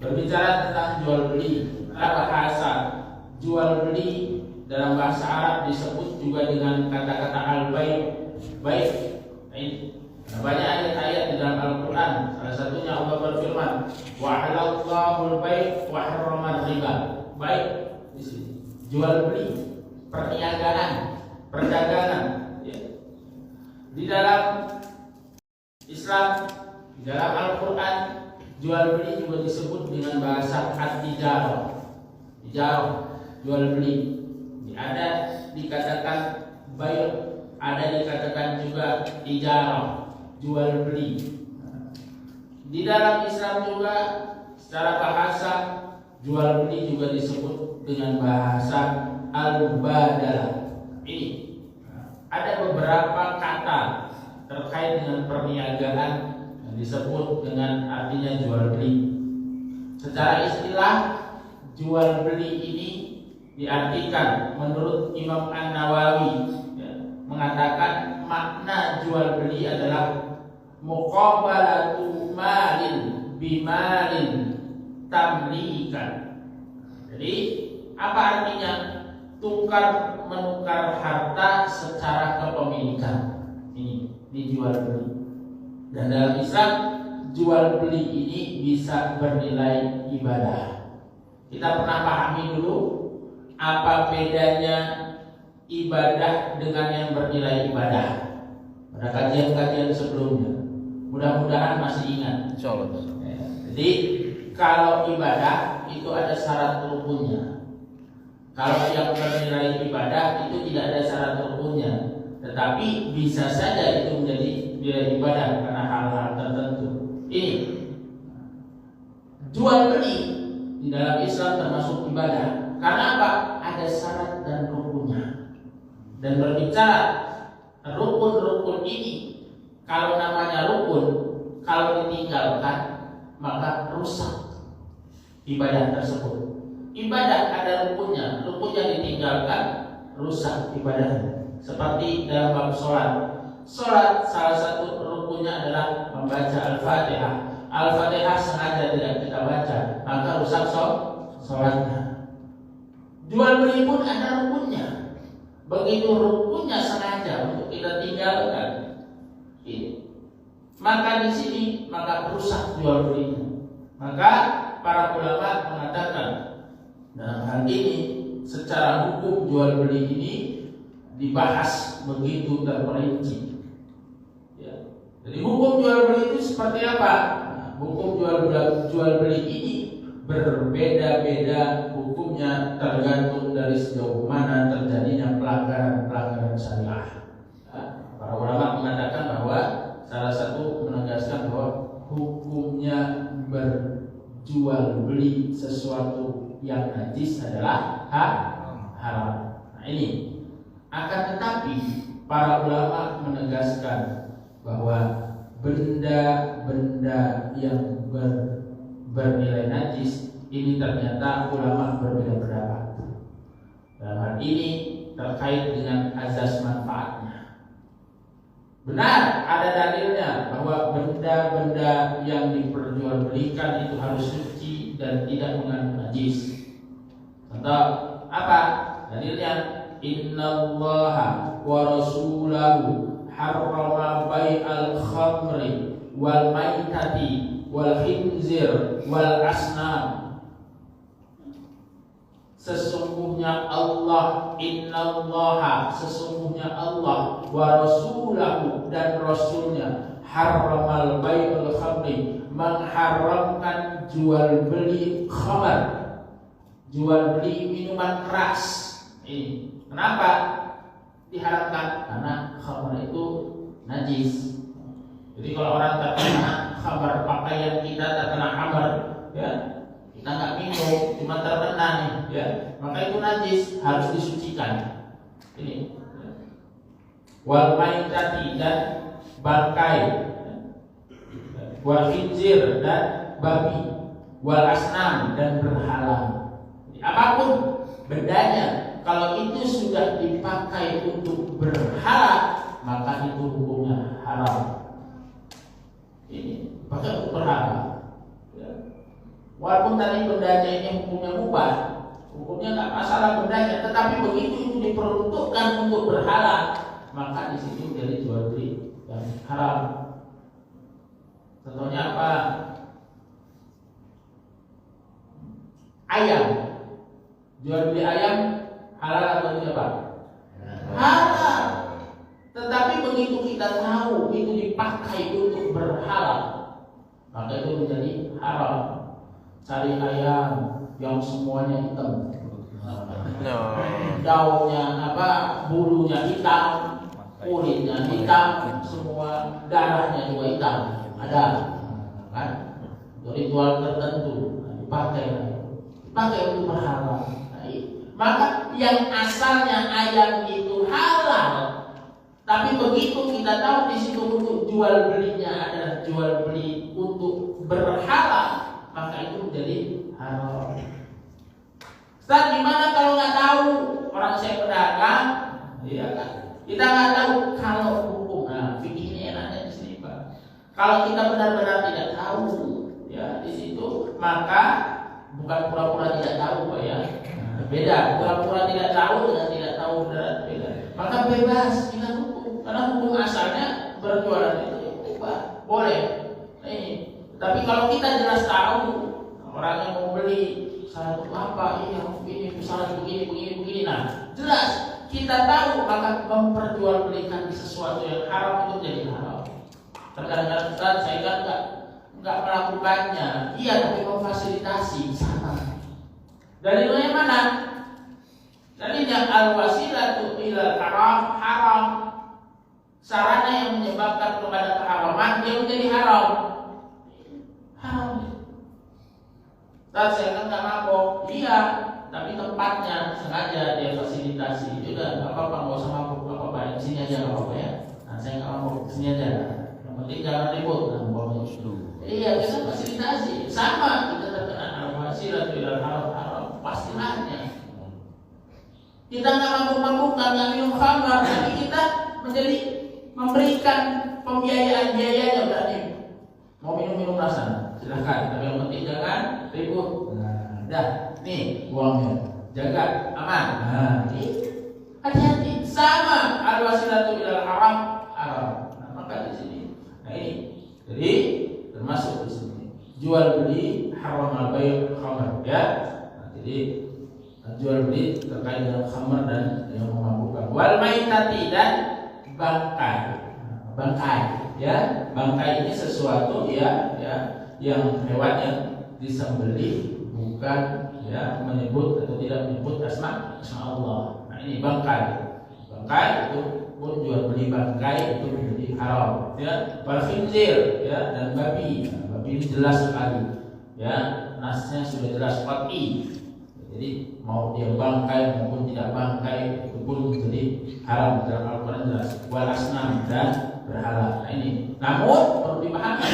Berbicara tentang jual beli, bahasa jual beli dalam bahasa Arab disebut juga dengan kata-kata al-bai'. Banyak ayat-ayat di dalam Al-Quran. Salah satunya Allah berfirman, wa halallahu al-bai' wa harrama riba. Baik di sini jual beli, perniagaan, perdagangan. Ya. Di dalam Islam, di dalam Al-Quran, jual beli juga disebut dengan bahasa at-tijarah. Tijarah, jual beli. Ada dikatakan bai', ada dikatakan juga tijarah, jual beli. Di dalam Islam juga secara bahasa jual beli juga disebut dengan bahasa al-badalah. Ini ada beberapa kata terkait dengan perniagaan yang disebut dengan artinya jual beli. Secara istilah jual beli ini diartikan menurut Imam An-Nawawi, mengatakan makna jual beli adalah muqabalatu malin bimalin tamlikan. Jadi apa artinya? Tukar menukar harta secara kepemilikan. Ini jual beli. Dan dalam Islam jual beli ini bisa bernilai ibadah. Kita pernah pahami dulu apa bedanya ibadah dengan yang bernilai ibadah pada kajian-kajian sebelumnya. Mudah-mudahan masih ingat. Insyaallah. Jadi kalau ibadah itu ada syarat rukunnya. Kalau yang bernilai ibadah itu tidak ada syarat rukunnya, tetapi bisa saja itu menjadi nilai ibadah karena hal-hal tertentu. Ini jual beli di dalam Islam termasuk ibadah. Karena apa? Ada syarat dan rukunnya. Dan berbicara rukun-rukun ini, kalau namanya rukun, kalau ditinggalkan maka rusak ibadah tersebut. Ibadah ada rukunnya, rukunnya ditinggalkan rusak ibadahnya. Seperti dalam bab sholat. Sholat salah satu rukunnya adalah membaca Al-Fatihah. Al-Fatihah sengaja tidak kita baca, maka rusak sholatnya. Jual beli pun ada rukunnya. Begitu rukunnya sengaja untuk kita tinggalkan, maka di sini maka rusak jual belinya. Maka para ulama mengatakan dalam hal ini secara hukum jual beli ini dibahas begitu terperinci. Ya. Jadi hukum jual beli itu seperti apa? Hukum jual beli ini berbeda-beda hukumnya tergantung dari sejauh mana terjadinya pelanggaran syariah. Para ulama mengatakan bahwa salah satu menegaskan bahwa hukumnya berjual beli sesuatu yang najis adalah haram. Nah ini. Akan tetapi para ulama menegaskan bahwa benda-benda yang bernilai najis ini ternyata ulama berbeda pendapat. Dalam hal ini terkait dengan azas manfaatnya. Benar ada dalilnya bahwa benda-benda yang diperjualbelikan itu harus suci dan tidak mengandung najis. Contoh apa? Dalilnya innallaha wa rasulahu harrama bai'al khamri wal maitati wal khinzir wal asnam. Sesungguhnya Allah, innallaha, sesungguhnya Allah, wa rasulahu, dan rasulnya, harramal bai'al khamri, mengharamkan jual beli khamar, jual beli minuman keras. Ini kenapa diharamkan? Karena khamar itu najis. Jadi kalau orang terkena khamar, pakaian kita terkena khamar, ya kita nggak minum, cuma terkena nih, ya maka itu najis, harus disucikan. Ini wal maitati, dan bangkai, wal khinzir, dan babi, wal asnam, dan berhala. Jadi, apapun bendanya, kalau itu sudah dipakai untuk berhala, maka itu hukumnya haram. Ini pakai untuk berhala. Ya. Walaupun tadi bendanya ini hukumnya mubah, hukumnya nggak masalah bendanya, tetapi begitu itu diperuntukkan untuk berhala, maka di situ jadi jual beli yang haram. Contohnya apa? Ayam, jual beli ayam halal atau tidak Pak? Halal. Tetapi begitu kita tahu itu dipakai untuk berhala, maka itu menjadi haram. Cari ayam yang semuanya hitam, daunnya bulunya hitam, kulitnya hitam, semua darahnya juga hitam, ada kan? Ritual tertentu dipakai untuk berhala. Maka yang asalnya ayam itu halal, tapi begitu kita tahu di situ untuk jual belinya adalah jual beli untuk berhala, maka itu menjadi haram. Ustaz, gimana kalau nggak tahu? Orang saya pedagang, ya kan? Kita nggak tahu kalau hukum. Nah, fikih ini enaknya di sini Pak. Kalau kita benar-benar tidak tahu, ya di situ, maka bukan pura-pura tidak tahu Pak ya. Beda, pura-pura tidak tahu dengan tidak tahu benar beda. Maka bebas kita hukum, karena hukum asalnya berjualan itu boleh. Nah, ini. Tapi kalau kita jelas tahu orang yang mau beli syarat apa, ini syarat begini. Nah, jelas kita tahu, maka memperjualbelikan sesuatu yang haram itu jadi haram. Kadang-kadang Ustaz, saya kan nggak melakukannya. Iya, tapi memfasilitasi sana. Dari yang mana? Dari yang al-wasilatu ilal haram. Sarana yang menyebabkan kepada keharaman dia menjadi haram. Saya kan nggak mabok, iya, tapi tempatnya sengaja dia fasilitasi. Juga nggak apa-apa, nggak usah mabok, nggak apa-apa, di sini aja nggak apa-apa ya. Nah, saya nggak mabok, di sini aja. Yang penting jangan ribut, nah, iya, kita fasilitasi. Sama kita terkena al-wasilatu ilal haram, pastinya. Kita nggak mabuk-mabukan, nggak minum khamar, tapi kita menjadi memberikan pembiayaan-biayanya berarti. Mau minum rasa, silahkan. Tapi yang penting jangan ribut. Nah, dah, nih uangnya, jaga aman. Nah, hati-hati. Sama al-wasilatu ilal haram. Nah, maka di sini. Nah ini, jadi termasuk di sini. Jual beli haram al-bay' khamar ya. Nah, jadi jual beli terkait dengan khamar dan yang memabukkan. Wal maitati dan bangkai. Ya, bangkai ini sesuatu ya yang hewan yang disembelih bukan ya menyebut atau tidak menyebut asma Allah. Nah ini bangkai itu pun jual beli bangkai itu menjadi haram ya. Wal khinzir ya, dan babi. Nah, babi ini jelas sekali ya, nasnya sudah jelas qat'i. Jadi mau dia bangkai maupun tidak bangkai itu pun menjadi haram dalam Al-Quran jelas. Wal asnam dan berhala. Nah ini. Namun perlu dipahami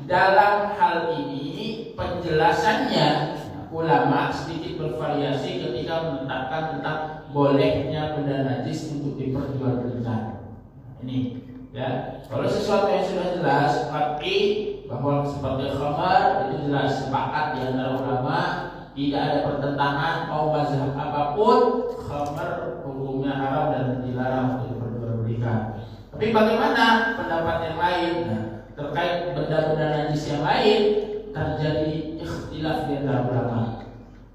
dalam hal ini penjelasannya ulama sedikit bervariasi ketika menetapkan tentang bolehnya benda najis untuk diperjualbelikan. Ini ya. Kalau sesuatu yang sudah jelas qat'i bahwa seperti khamar itu jelas sepakat di antara ulama, tidak ada pertentangan mau mazhab apapun, khamar hukumnya haram dan dilarang untuk diperjualbelikan. Tapi bagaimana pendapat yang lain? Nah, terkait benda-benda najis yang lain terjadi ikhtilaf di antara ulama.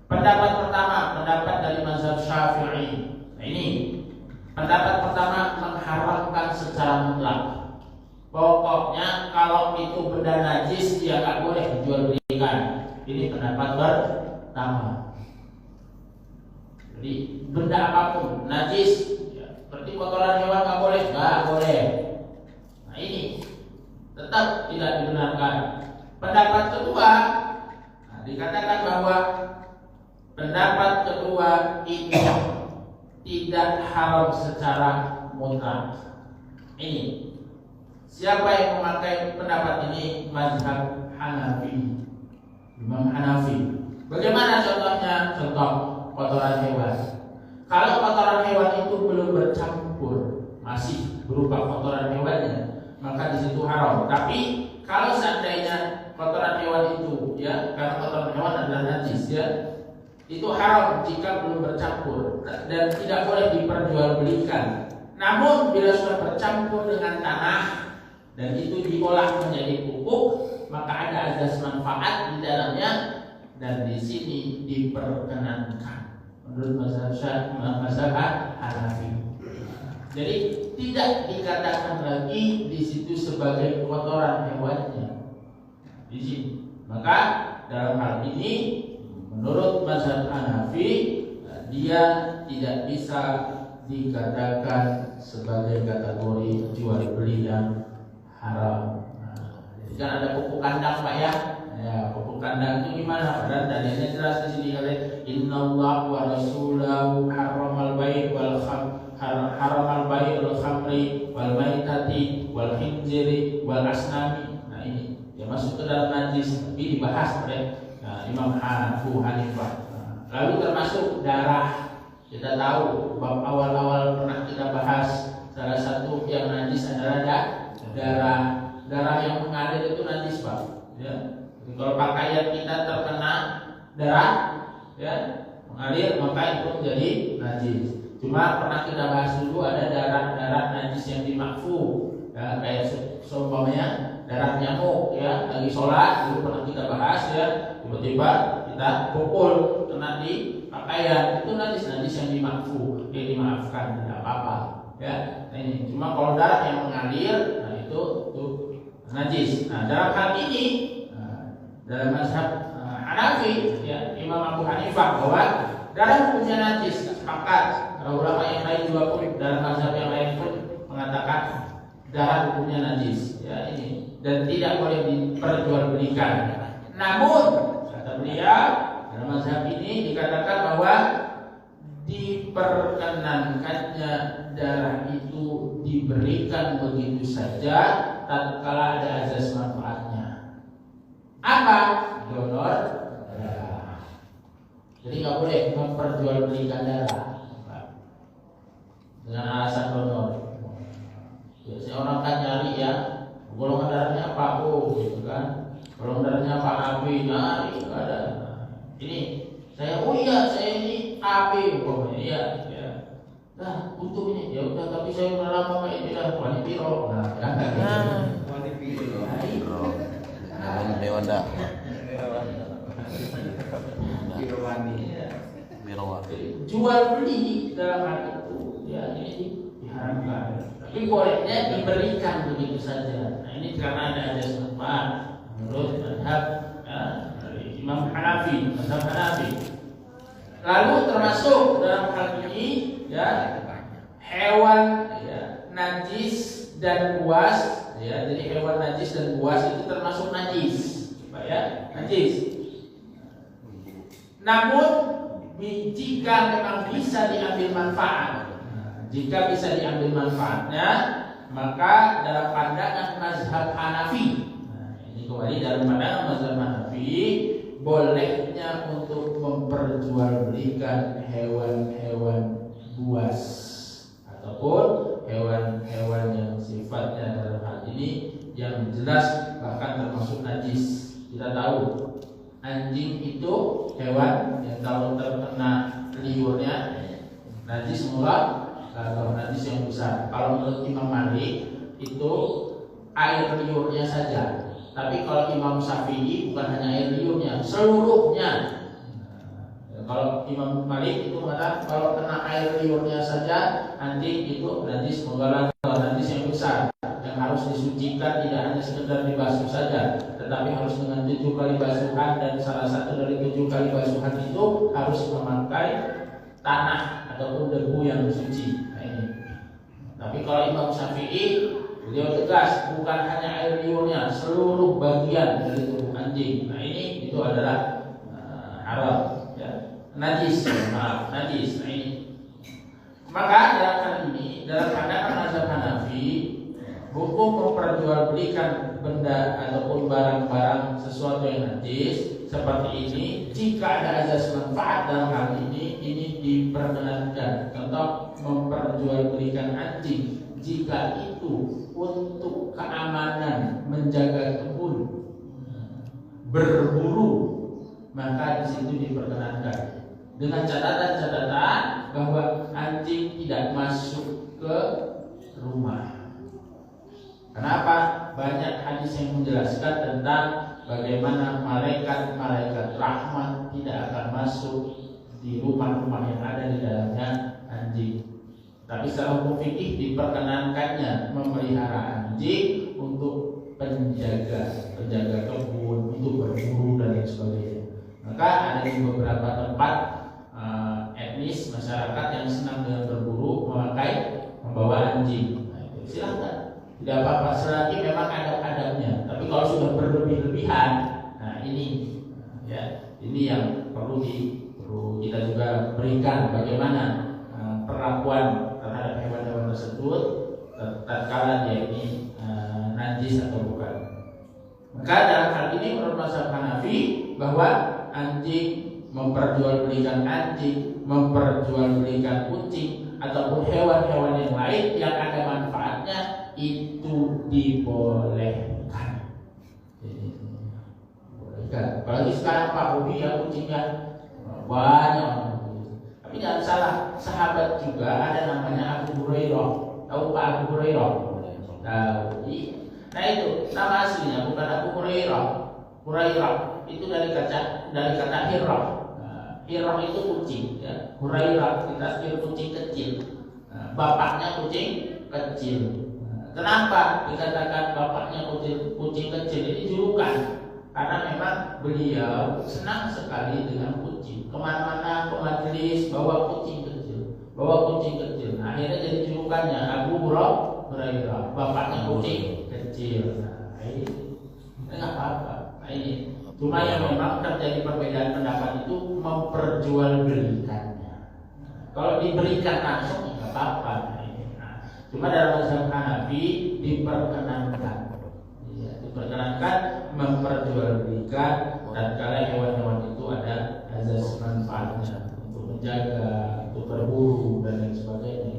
Pendapat pertama, pendapat dari mazhab Syafi'i. Nah ini, pendapat pertama mengharamkan secara mutlak. Pokoknya kalau itu benda najis dia nggak boleh dijual belikan. Ini pendapat pertama. Jadi benda apapun najis, seperti kotoran hewan nggak boleh. Nah ini tetap tidak dibenarkan. Pendapat kedua, nah, dikatakan bahwa pendapat kedua itu tidak haram secara mutlak. Ini siapa yang memakai pendapat ini? Mazhab Hanafi, Imam Hanafi. Bagaimana contohnya? Contoh kotoran hewan. Kalau kotoran hewan itu belum bercampur, masih berupa kotoran hewannya, maka di situ haram. Tapi kalau seandainya kotoran hewan itu, ya, karena kotoran hewan najis ya, itu haram jika belum bercampur dan tidak boleh diperjualbelikan. Namun bila sudah bercampur dengan tanah dan itu diolah menjadi pupuk, maka ada azas manfaat di dalamnya dan di sini diperkenankan menurut mazhab Hanafi. Jadi tidak dikatakan lagi di situ sebagai kotoran hewannya di sini. Maka dalam hal ini menurut mazhab Hanafi dia tidak bisa dikatakan sebagai kategori jual beli yang haram. Jadi kan ada pupuk kandang Pak ya. Ya, pupuk kandang itu gimana? Padahal dalilnya jelas di sini kali innallaha wa rasulahu harramal bai' wal haramal bai' wal khamri wal maitati wal khinziri wal asnami. Nah ini ya masuk ke dalam najis tapi dibahas oleh Imam Abu Hanifah. Lalu termasuk darah. Kita tahu bab awal-awal pernah kita bahas salah satu yang najis adalah darah. Darah yang mengalir itu najis Pak. Ya. Jadi kalau pakaian kita terkena darah, ya mengalir maka itu menjadi najis. Cuma pernah kita bahas dulu ada darah najis yang dimakfu. Ya, kayak seumpamanya darah nyamuk ya lagi sholat dulu pernah kita bahas ya tiba-tiba kita pukul kena di pakaian itu najis yang dimakfu dimaafkan tidak apa-apa ya. Nah, ini cuma kalau darah yang mengalir nah itu najis. Nah dalam hal ini dalam mazhab Hanafi ya Imam Abu Hanifah bahwa darah hukumnya najis sepakat. Ulama yang lain juga pun dalam mazhab yang lain pun mengatakan darah hukumnya najis ya ini dan tidak boleh diperjualbelikan. Namun kata beliau dalam mazhab ini dikatakan bahwa diperkenankannya darah itu diberikan begitu saja tatkala ada azas manfaatnya. Apa? Donor darah. Jadi nggak boleh memperjualbelikan darah dengan alasan donor. Biasanya orang kan nyari ya golongan darahnya apa gitu kan, golongan darahnya apa AB, nah itu ada. Ini saya saya ini AB pokoknya ya. Nah untuk ini ya udah tapi saya udah lama kayak tidak wani piro. Nah kan wani piro. Dewanda. Jual beli dalam hal itu ya ini diharamkan. Tapi bolehnya diberikan begitu saja. Nah ini karena ada azas manfaat menurut mazhab dari Imam Hanafi, mazhab Hanafi. Lalu termasuk dalam hal ini ya hewan ya, najis dan buas ya. Jadi hewan najis dan buas itu termasuk najis, ya najis. Namun jika memang bisa diambil manfaat. Jika bisa diambil manfaatnya, maka dalam pandangan mazhab Hanafi, nah, ini kembali dalam pandangan mazhab Hanafi, bolehnya untuk memperjualbelikan hewan-hewan buas ataupun hewan-hewan yang sifatnya dalam hal ini yang jelas bahkan termasuk najis. Kita tahu anjing itu hewan yang kalau terkena liurnya najis mula atau najis yang besar. Kalau menurut Imam Malik itu air liurnya saja. Tapi kalau Imam Syafi'i bukan hanya air liurnya, seluruhnya. Kalau Imam Malik itu mengatakan kalau kena air liurnya saja anjing itu najis menggalang najis yang besar yang harus disucikan tidak hanya sekedar dibasuh saja, tetapi harus dengan 7 kali basuhan dan salah satu dari 7 kali basuhan itu harus memakai tanah ataupun debu yang suci. Nah ini. Tapi kalau Imam Syafi'i beliau tegas bukan hanya air liurnya, seluruh bagian dari tubuh anjing. Nah ini itu adalah haram, ya. Najis, maaf, najis. Nah ini. Maka dalam hal ini dalam pandangan mazhab Hanafi, hukum memperjualbelikan benda ataupun barang-barang sesuatu yang najis seperti ini jika ada azas manfaat dalam hal ini diperkenankan. Contoh memperjualbelikan anjing jika itu untuk keamanan menjaga kebun berburu maka di situ diperkenankan dengan catatan bahwa anjing tidak masuk ke rumah. Kenapa? Banyak hadis yang menjelaskan tentang bagaimana malaikat rahmat tidak akan masuk di rumah-rumah yang ada di dalamnya anjing. Tapi secara hukum fikih diperkenankannya memelihara anjing untuk penjaga kebun, untuk berburu dan lain sebagainya. Maka ada di beberapa tempat etnis masyarakat yang senang dengan berburu membawa anjing. Nah, itu silakan, tidak apa-apa selagi memang adab-adabnya. Tapi kalau sudah berlebih-lebihan, nah ini yang perlu kita juga berikan bagaimana perlakuan terhadap hewan-hewan tersebut tatkala dia ini najis atau bukan. Maka dalam hal ini menurut mazhab Hanafi bahwa anjing, memperjualbelikan anjing, memperjualbelikan kucing ataupun hewan-hewan yang lain yang ada manfaatnya itu dibolehkan. Apalagi sekarang Pak Bobi ya kucingnya banyak. Tapi jangan salah, sahabat juga ada namanya Abu Hurairah. Tahu Pak Abu Hurairah? Tahu. Nah itu nama aslinya bukan Abu Hurairah. Hurairah itu dari kata hirah. Hirah itu kucing. Ya. Hurairah ditasbih kucing kecil. Bapaknya kucing kecil. Kenapa dikatakan bapaknya kucing kecil? Ini julukan. Karena memang beliau senang sekali dengan kucing. Kemana-mana ke majelis bawa kucing kecil. Nah, akhirnya jadi julukannya Abu Hurairah. Bapaknya kucing kecil. Nah, ini nggak apa-apa. Nah, ini cuma yang memang terjadi perbedaan pendapat itu memperjualbelikannya. Kalau diberikan langsung nggak apa-apa. Nah, cuma dalam mazhab Hanafi diperkenankan memperjualbelikan dan kala hewan-hewan itu